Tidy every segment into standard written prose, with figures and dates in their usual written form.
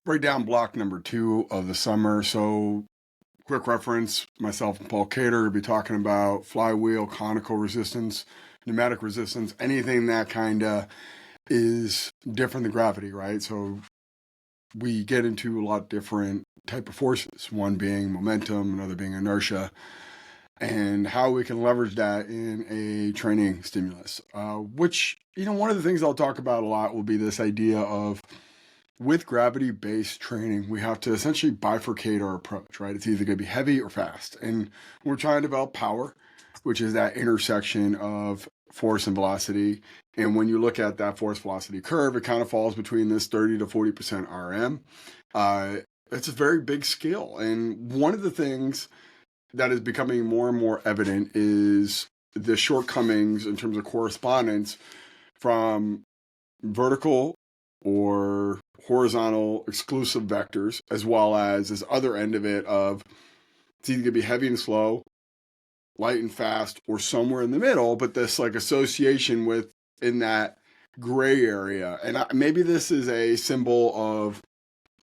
break down block number 2 of the summer. So quick reference, myself and Paul Cater will be talking about flywheel, conical resistance, pneumatic resistance, anything that kind of is different than gravity, right? So we get into a lot of different type of forces, one being momentum, another being inertia, and how we can leverage that in a training stimulus, which, one of the things I'll talk about a lot will be this idea of with gravity-based training, we have to essentially bifurcate our approach, right? It's either going to be heavy or fast. And we're trying to develop power, which is that intersection of force and velocity. And when you look at that force velocity curve, it kind of falls between this 30 to 40% RM. It's a very big scale. And one of the things that is becoming more and more evident is the shortcomings in terms of correspondence from vertical or horizontal exclusive vectors, as well as this other end of it of it's either going to be heavy and slow, light and fast, or somewhere in the middle, but this like association with in that gray area. And maybe this is a symbol of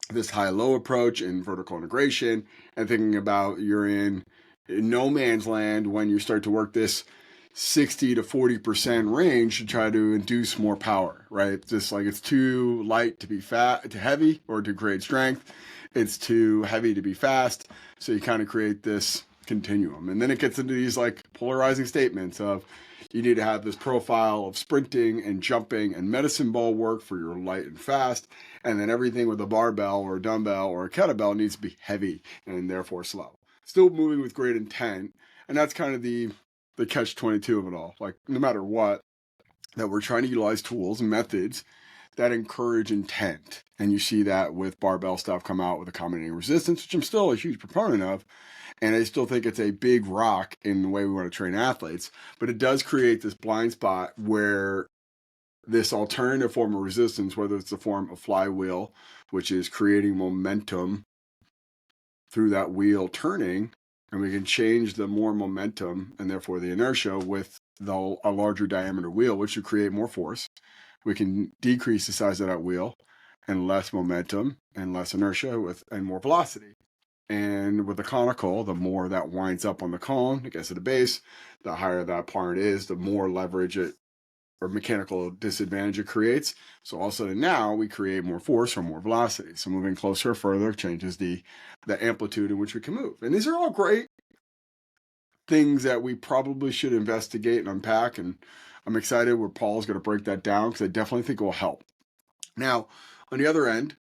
this high-low approach in vertical integration and thinking about you're in no man's land when you start to work this 60 to 40% range to try to induce more power, right? Just like it's too light to be too heavy or to create strength. It's too heavy to be fast. So you kind of create this continuum. And then it gets into these like polarizing statements of you need to have this profile of sprinting and jumping and medicine ball work for your light and fast. And then everything with a barbell or a dumbbell or a kettlebell needs to be heavy and therefore slow. Still moving with great intent. And that's kind of the catch-22 of it all. Like no matter what, that we're trying to utilize tools and methods that encourage intent. And you see that with barbell stuff come out with accommodating resistance, which I'm still a huge proponent of. And I still think it's a big rock in the way we want to train athletes. But it does create this blind spot where this alternative form of resistance, whether it's the form of flywheel, which is creating momentum through that wheel turning, and we can change the more momentum and therefore the inertia with a larger diameter wheel, which would create more force. We can decrease the size of that wheel and less momentum and less inertia and more velocity. And with the conical, the more that winds up on the cone, it gets to the base, the higher that part is, the more leverage it or mechanical disadvantage it creates. So all of a sudden now we create more force or more velocity. So moving closer or further changes the amplitude in which we can move. And these are all great things that we probably should investigate and unpack. And I'm excited where Paul's going to break that down because I definitely think it will help. Now, on the other end,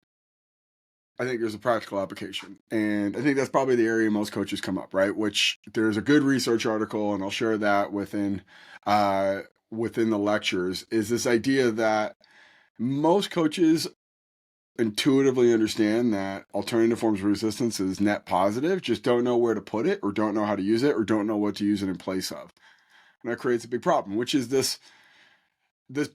I think there's a practical application. And I think that's probably the area most coaches come up, right? Which there's a good research article, and I'll share that within the lectures, is this idea that most coaches intuitively understand that alternative forms of resistance is net positive, just don't know where to put it or don't know how to use it or don't know what to use it in place of. And that creates a big problem, which is this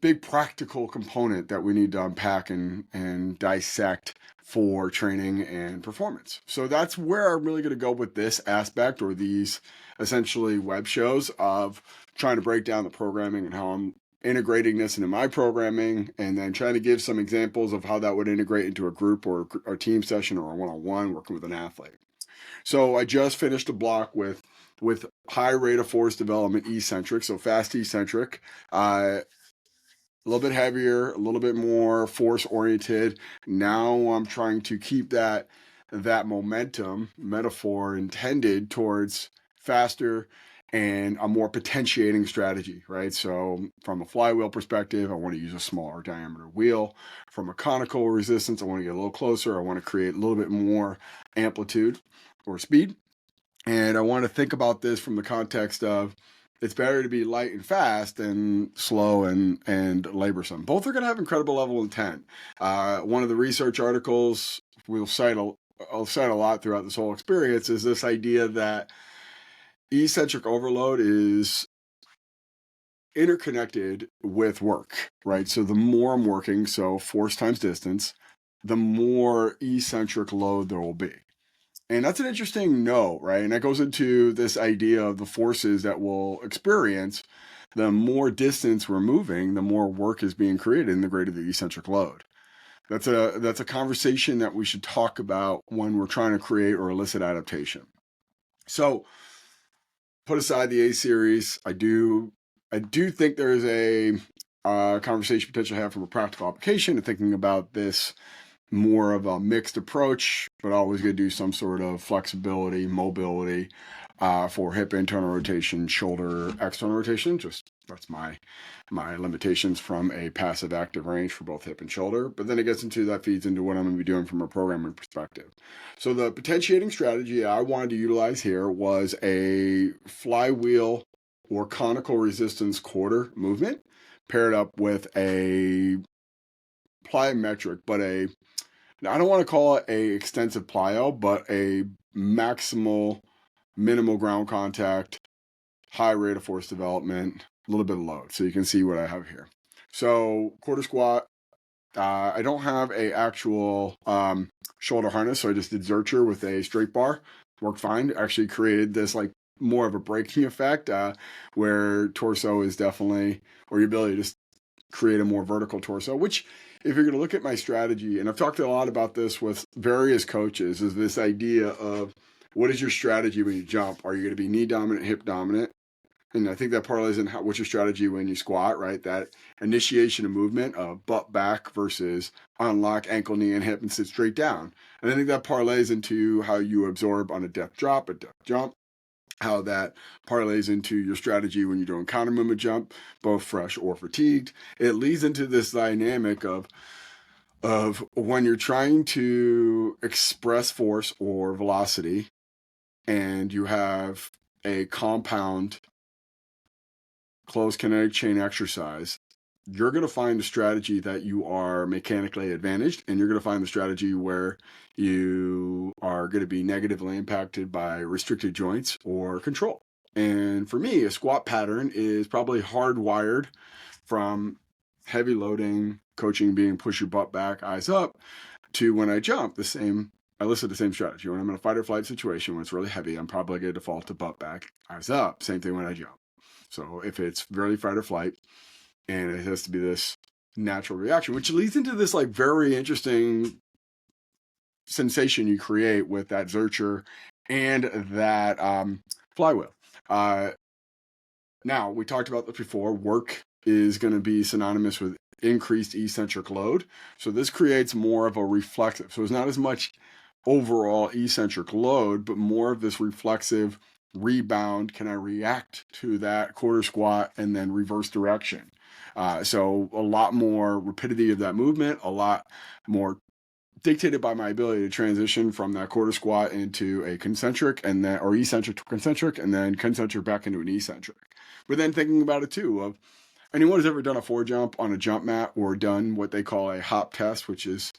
big practical component that we need to unpack and dissect for training and performance. So that's where I'm really going to go with this aspect, or these essentially web shows of trying to break down the programming and how I'm integrating this into my programming, and then trying to give some examples of how that would integrate into a group or a team session or a one-on-one working with an athlete. So I just finished a block with high rate of force development eccentric, so fast eccentric, a little bit heavier, a little bit more force oriented. Now I'm trying to keep that momentum metaphor intended towards faster and a more potentiating strategy, right? So from a flywheel perspective, I want to use a smaller diameter wheel. From a conical resistance, I want to get a little closer. I want to create a little bit more amplitude or speed. And I want to think about this from the context of it's better to be light and fast than slow and laborsome. Both are going to have incredible level of intent. One of the research articles I'll cite a lot throughout this whole experience is this idea that eccentric overload is interconnected with work, right? So the more I'm working, so force times distance, the more eccentric load there will be. And that's an interesting note, right? And that goes into this idea of the forces that we'll experience. The more distance we're moving, the more work is being created and the greater the eccentric load. That's a conversation that we should talk about when we're trying to create or elicit adaptation. So put aside the A series. I do think there is a conversation potential to have from a practical application and thinking about this more of a mixed approach, but always going to do some sort of flexibility, mobility for hip internal rotation, shoulder external rotation. Just that's my limitations from a passive active range for both hip and shoulder. But then it gets into that feeds into what I'm going to be doing from a programming perspective. So the potentiating strategy I wanted to utilize here was a flywheel or conical resistance quarter movement paired up with a plyometric, but I don't want to call it a extensive plyo, but a maximal minimal ground contact, high rate of force development, a little bit of load. So you can see what I have here. So quarter squat. I don't have a actual shoulder harness, so I just did Zercher with a straight bar. Worked fine. Actually created this like more of a braking effect where torso is definitely, or your ability to create a more vertical torso, which if you're going to look at my strategy, and I've talked a lot about this with various coaches, is this idea of what is your strategy when you jump? Are you going to be knee dominant, hip dominant? And I think that parlays in what's your strategy when you squat, right? That initiation of movement of butt back versus unlock ankle, knee, and hip and sit straight down. And I think that parlays into how you absorb on a depth drop, a depth jump, how that parlays into your strategy when you're doing counter movement jump, both fresh or fatigued. It leads into this dynamic of when you're trying to express force or velocity and you have a compound closed kinetic chain exercise, you're going to find a strategy that you are mechanically advantaged, and you're going to find the strategy where you are going to be negatively impacted by restricted joints or control. And for me, a squat pattern is probably hardwired from heavy loading, coaching being push your butt back, eyes up, to when I jump, I listed the same strategy. When I'm in a fight or flight situation, when it's really heavy, I'm probably going to default to butt back, eyes up. Same thing when I jump. So if it's really fight or flight, and it has to be this natural reaction, which leads into this like very interesting sensation you create with that Zercher and that flywheel. Now, we talked about this before. Work is going to be synonymous with increased eccentric load. So this creates more of a reflexive. So it's not as much overall eccentric load, but more of this reflexive rebound. Can I react to that quarter squat and then reverse direction? So a lot more rapidity of that movement, a lot more dictated by my ability to transition from that quarter squat into a concentric and then, or eccentric to concentric, and then concentric back into an eccentric. But then thinking about it too, of anyone who's ever done a 4-jump on a jump mat or done what they call a hop test, which is,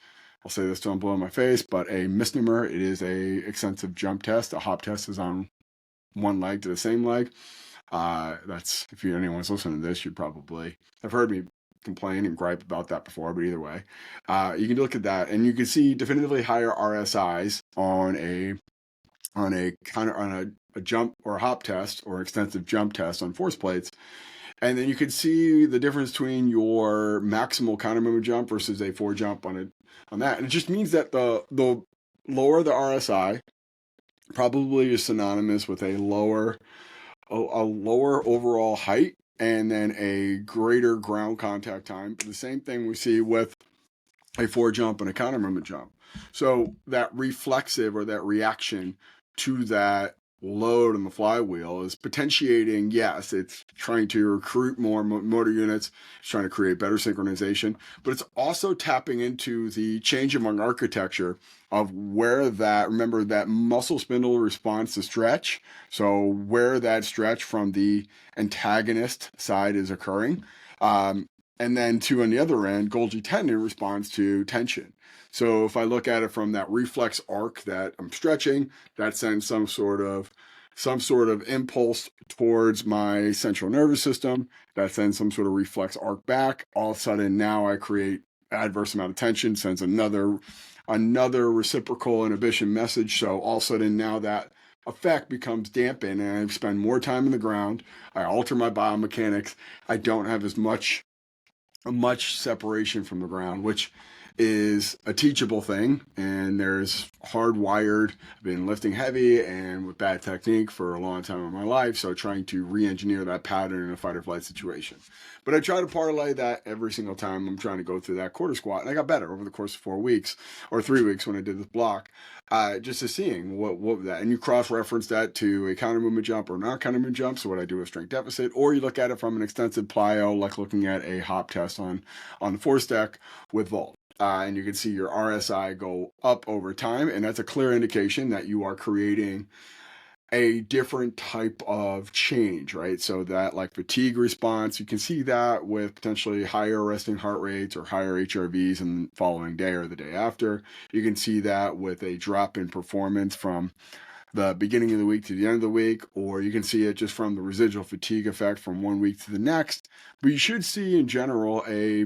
I'll say this till I'm blowing my face, but a misnomer. It is a extensive jump test. A hop test is on one leg to the same leg. That's, if anyone's listening to this, you'd probably have heard me complain and gripe about that before, but either way, you can look at that and you can see definitively higher RSIs on a jump or a hop test or extensive jump test on force plates. And then you can see the difference between your maximal counter movement jump versus a 4-jump on that. And it just means that the lower the RSI probably is synonymous with a lower overall height and then a greater ground contact time. But the same thing we see with a 4-jump and a counter movement jump. So that reflexive or that reaction to that load on the flywheel is potentiating. Yes, it's trying to recruit more motor units, it's trying to create better synchronization, but it's also tapping into the change among architecture of where remember that muscle spindle responds to stretch. So where that stretch from the antagonist side is occurring. And then on the other end, Golgi tendon responds to tension. So if I look at it from that reflex arc that I'm stretching, that sends some sort of impulse towards my central nervous system. That sends some sort of reflex arc back. All of a sudden, now I create adverse amount of tension, sends another reciprocal inhibition message. So all of a sudden, now that effect becomes dampened, and I spend more time in the ground. I alter my biomechanics. I don't have as much separation from the ground, which is a teachable thing, and there's hardwired. I've been lifting heavy and with bad technique for a long time in my life, so trying to re-engineer that pattern in a fight or flight situation. But I try to parlay that every single time I'm trying to go through that quarter squat, and I got better over the course of 4 weeks or 3 weeks when I did this block. Just to seeing what that, and you cross-reference that to a counter movement jump or not counter movement jump. So what I do with strength deficit, or you look at it from an extensive plyo, like looking at a hop test on the force deck with vault. And you can see your RSI go up over time, and that's a clear indication that you are creating a different type of change, right? So that like fatigue response, you can see that with potentially higher resting heart rates or higher HRVs in the following day or the day after. You can see that with a drop in performance from the beginning of the week to the end of the week, or you can see it just from the residual fatigue effect from 1 week to the next. But you should see in general a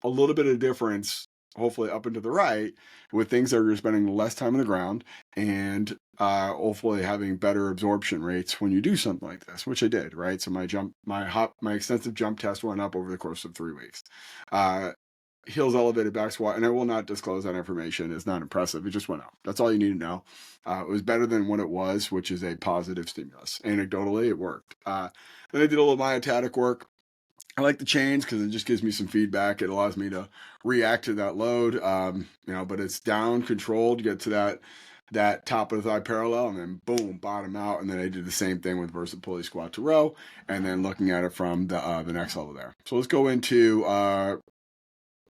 little bit of difference, hopefully up and to the right, with things that are spending less time on the ground and hopefully having better absorption rates when you do something like this, which I did, right? So my extensive jump test went up over the course of 3 weeks. Heels elevated back squat, and I will not disclose that information. It's not impressive. It just went up. That's all you need to know. It was better than what it was, which is a positive stimulus. Anecdotally, it worked. Then I did a little myotatic work. I like the chains because it just gives me some feedback. It allows me to react to that load, but it's down controlled, get to that top of the thigh parallel, and then boom, bottom out. And then I did the same thing with versa pulley squat to row, and then looking at it from the next level there. So let's go into an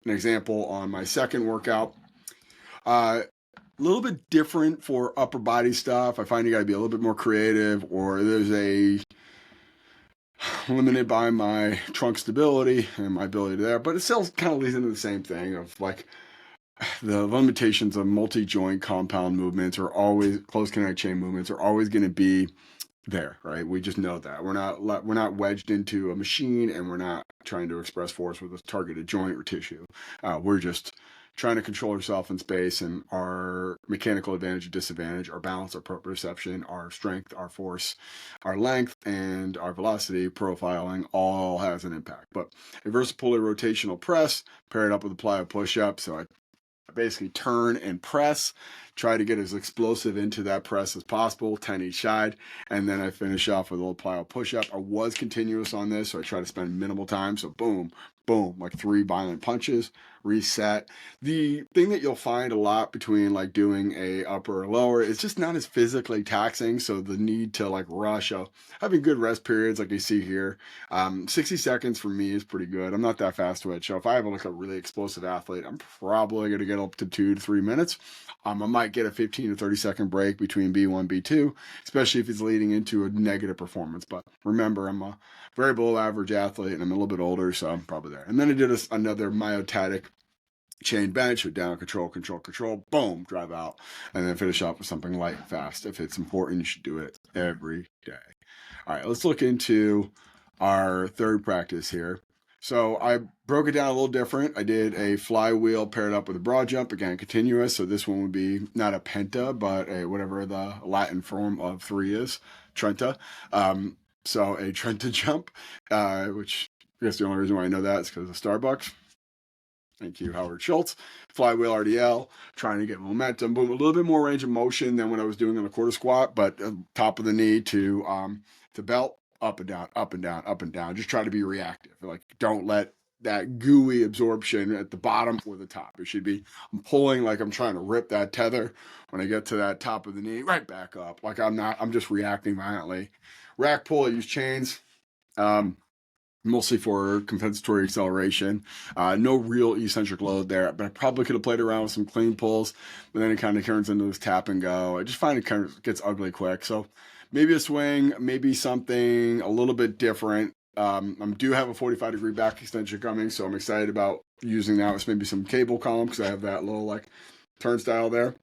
example on my second workout. A little bit different for upper body stuff. I find you got to be a little bit more creative, or there's limited by my trunk stability and my ability there, but it still kind of leads into the same thing of like the limitations of multi-joint compound movements or always close connect chain movements are always going to be there, right? We just know that we're not wedged into a machine, and we're not trying to express force with a targeted joint or tissue. We're just trying to control ourselves in space, and our mechanical advantage and disadvantage, our balance, our proprioception, our strength, our force, our length, and our velocity profiling all has an impact. But a versapulley rotational press paired up with a plyo push-up. So I basically turn and press, try to get as explosive into that press as possible, 10 each side, and then I finish off with a little plyo push-up. I was continuous on this, so I try to spend minimal time, so boom, boom, like 3 violent punches, reset. The thing that you'll find a lot between like doing a upper or lower, it's just not as physically taxing, so the need to like rush, having good rest periods like you see here, 60 seconds for me is pretty good. I'm not that fast twitch, so if I have like a really explosive athlete, I'm probably going to get up to 2 to 3 minutes. I might get a 15 to 30 second break between B1, B2, especially if it's leading into a negative performance. But remember, I'm a very below average athlete and I'm a little bit older, so I'm probably there. And then I did another myotatic chain bench with down control, control, control, boom, drive out, and then finish off with something light and fast. If it's important, you should do it every day. All right, let's look into our third practice here. So I broke it down a little different. I did a flywheel paired up with a broad jump, again, continuous. So this one would be not a penta, but a whatever the Latin form of 3 is, trenta. So a trenta jump, which I guess the only reason why I know that is because of Starbucks. Thank you, Howard Schultz. Flywheel RDL, trying to get momentum. Boom, a little bit more range of motion than what I was doing on the quarter squat, but top of the knee to belt, up and down, up and down, up and down. Just try to be reactive. Like, don't let that gooey absorption at the bottom or the top. It should be, I'm pulling like I'm trying to rip that tether. When I get to that top of the knee, right back up. Like I'm just reacting violently. Rack pull, I use chains. Mostly for compensatory acceleration. No real eccentric load there, but I probably could have played around with some clean pulls, but then it kind of turns into this tap and go. I just find it kind of gets ugly quick. So maybe a swing, maybe something a little bit different. I do have a 45-degree back extension coming, so I'm excited about using that with maybe some cable column because I have that little like turnstile there.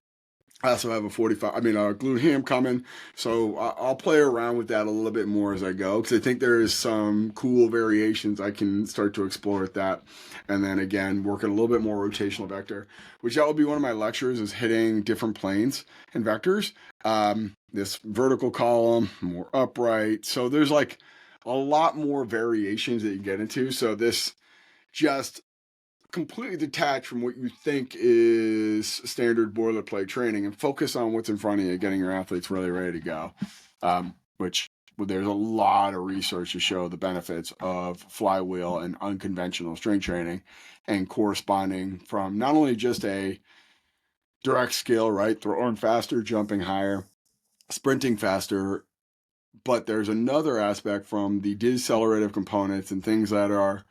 I also have a glute ham coming, so I'll play around with that a little bit more as I go because I think there is some cool variations I can start to explore with that. And then again, working a little bit more rotational vector, which that will be one of my lectures, is hitting different planes and vectors. This vertical column, more upright. So there's like a lot more variations that you get into. So this just completely detach from what you think is standard boilerplate training and focus on what's in front of you, getting your athletes really ready to go. Which there's a lot of research to show the benefits of flywheel and unconventional strength training, and corresponding from not only just a direct skill, right, throwing faster, jumping higher, sprinting faster, but there's another aspect from the decelerative components and things that are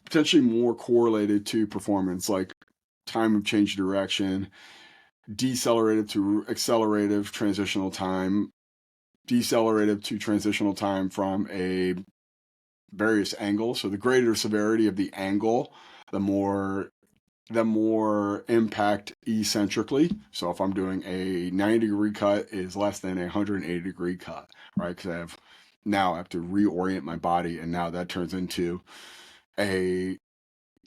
potentially more correlated to performance, like time of change of direction, decelerative to accelerative transitional time, decelerative to transitional time from a various angles. So the greater severity of the angle, the more impact eccentrically. So if I'm doing a 90-degree cut is less than a 180-degree cut, right? Because I have to reorient my body, and now that turns into a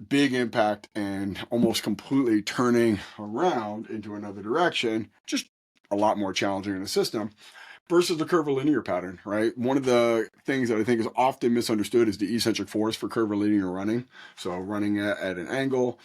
big impact and almost completely turning around into another direction, just a lot more challenging in the system versus the curvilinear pattern, right? One of the things that I think is often misunderstood is the eccentric force for curvilinear running. So running at an angle,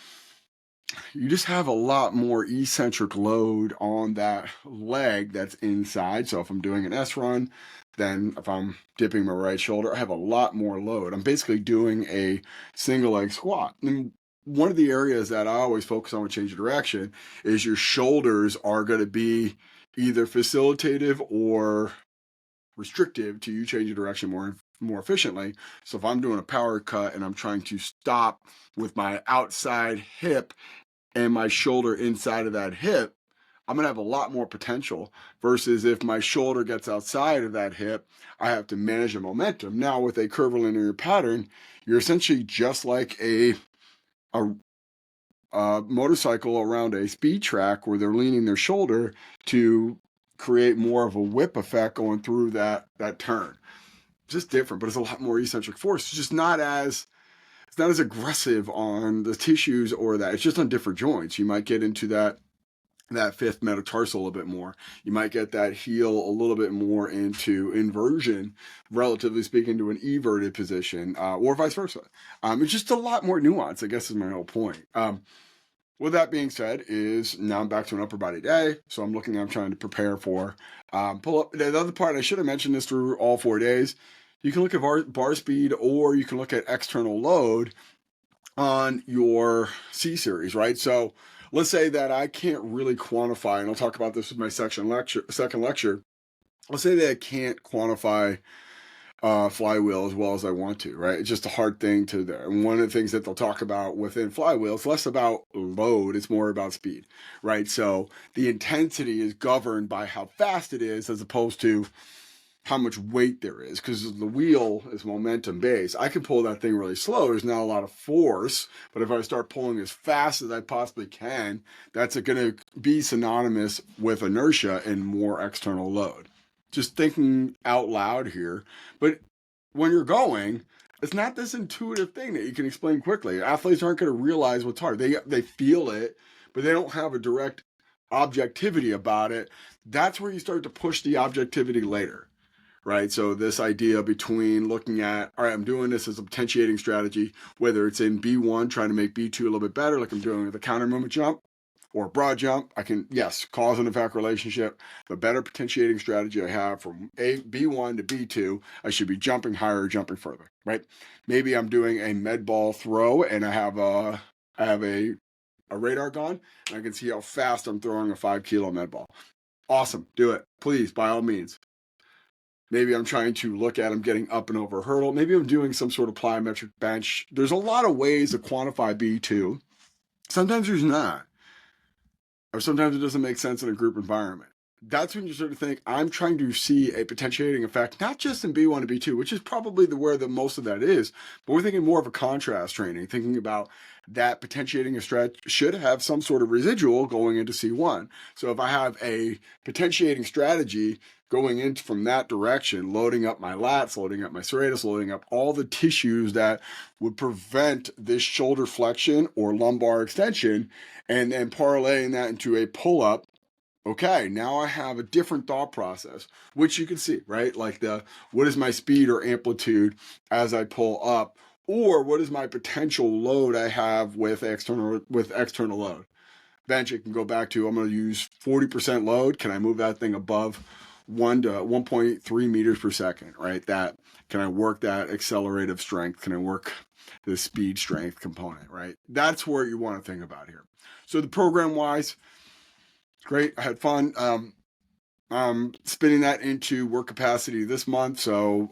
you just have a lot more eccentric load on that leg that's inside. So if I'm doing an S run, then if I'm dipping my right shoulder, I have a lot more load. I'm basically doing a single leg squat. And one of the areas that I always focus on with change of direction is your shoulders are going to be either facilitative or restrictive to you change your direction more efficiently. So if I'm doing a power cut and I'm trying to stop with my outside hip and my shoulder inside of that hip, I'm going to have a lot more potential versus if my shoulder gets outside of that hip, I have to manage the momentum. Now with a curvilinear pattern, you're essentially just like a motorcycle around a speed track where they're leaning their shoulder to create more of a whip effect going through that turn. It's just different, but it's a lot more eccentric force. It's just not as aggressive on the tissues or that. It's just on different joints. You might get into that fifth metatarsal a bit more. You might get that heel a little bit more into inversion, relatively speaking, to an everted position, or vice versa. It's just a lot more nuance, I guess, is my whole point. With that being said, is now I'm back to an upper body day, so I'm trying to prepare for pull up. The other part, I should have mentioned this through all 4 days. You can look at bar speed, or you can look at external load on your C series, right? So let's say that I can't really quantify, and I'll talk about this with my second lecture. Let's say that I can't quantify flywheel as well as I want to, right? It's just a hard thing to do. And one of the things that they'll talk about within flywheel, it's less about load, it's more about speed, right? So the intensity is governed by how fast it is as opposed to how much weight there is, because the wheel is momentum based. I can pull that thing really slow. There's not a lot of force, but if I start pulling as fast as I possibly can, that's going to be synonymous with inertia and more external load. Just thinking out loud here. But when you're going, it's not this intuitive thing that you can explain quickly. Athletes aren't going to realize what's hard. They feel it, but they don't have a direct objectivity about it. That's where you start to push the objectivity later. Right. So this idea between looking at, all right, I'm doing this as a potentiating strategy, whether it's in B1, trying to make B2 a little bit better, like I'm doing with a counter movement jump or a broad jump, I can, yes, cause and effect relationship. The better potentiating strategy I have from B1 to B2, I should be jumping higher, jumping further, right? Maybe I'm doing a med ball throw and I have a radar gun and I can see how fast I'm throwing a 5 kilo med ball. Awesome. Do it. Please, by all means. Maybe I'm trying to look at, I'm getting up and over a hurdle. Maybe I'm doing some sort of plyometric bench. There's a lot of ways to quantify B2. Sometimes there's not. Or sometimes it doesn't make sense in a group environment. That's when you sort of think, I'm trying to see a potentiating effect, not just in B1 to B2, which is probably where the most of that is, but we're thinking more of a contrast training, thinking about that potentiating a stretch should have some sort of residual going into C1. So if I have a potentiating strategy going in from that direction, loading up my lats, loading up my serratus, loading up all the tissues that would prevent this shoulder flexion or lumbar extension, and then parlaying that into a pull-up, okay, now I have a different thought process, which you can see, right? Like what is my speed or amplitude as I pull up, Or what is my potential load I have with external load? Bench, it can go back to, I'm going to use 40% load. Can I move that thing above 1 to 1.3 meters per second, right? That, can I work that accelerative strength? Can I work the speed strength component, right? That's where you want to think about here. So the program wise, great. I had fun. Spinning that into work capacity this month. So,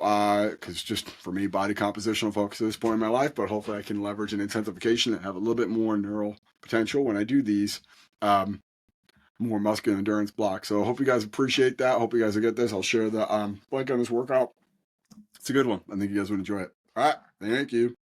because just for me, body compositional focus at this point in my life, but hopefully I can leverage an intensification and have a little bit more neural potential when I do these more muscular endurance blocks. So I hope you guys appreciate that. Hope you guys will get this. I'll share the link on this workout. It's a good one. I think you guys would enjoy it. All right. Thank you.